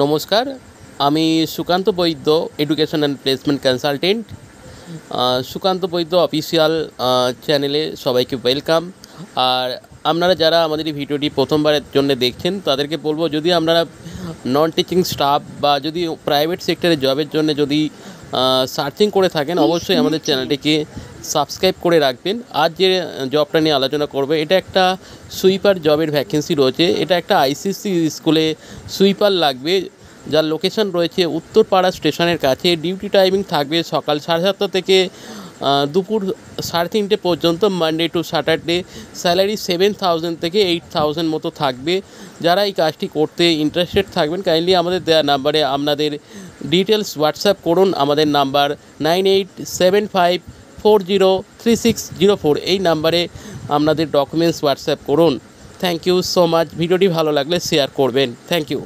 নমস্কার, আমি Sukanta Baidya, education and placement consultant. Sukanta Baidya official চ্যানেলে সবাইকে ওয়েলকাম। আর আপনারা যারা আমাদের এই ভিডিওটি প্রথমবারের জন্য দেখছেন তাদেরকে বলবো, যদি আপনারা নন টিচিং স্টাফ বা যদি প্রাইভেট সেক্টরে জবের জন্য যদি সার্চিং করে থাকেন, অবশ্যই আমাদের চ্যানেলটিকে সাবস্ক্রাইব করে রাখবেন। আজ যে জবটা নিয়ে আলোচনা করবে, এটা একটা সুইপার জবের ভ্যাকেন্সি রয়েছে। এটা একটা আইসিসি স্কুলে সুইপার লাগবে, যার লোকেশন রয়েছে উত্তরপাড়া স্টেশনের কাছে। ডিউটি টাইমিং থাকবে সকাল 7:30 থেকে দুপুর 3:30 পর্যন্ত, মানডে টু স্যাটারডে। স্যালারি 7,000 থেকে 8,000 মতো থাকবে। যারা এই কাজটি করতে ইন্টারেস্টেড থাকবেন, কাইন্ডলি আমাদের দেওয়া নাম্বারে আপনাদের ডিটেলস হোয়াটসঅ্যাপ করুন। আমাদের নাম্বার 9875403604। এই নাম্বারে আপনাদের ডকুমেন্টস হোয়াটসঅ্যাপ করুন। Thank you so much. ভিডিওটি ভালো লাগলে শেয়ার করবেন। Thank you.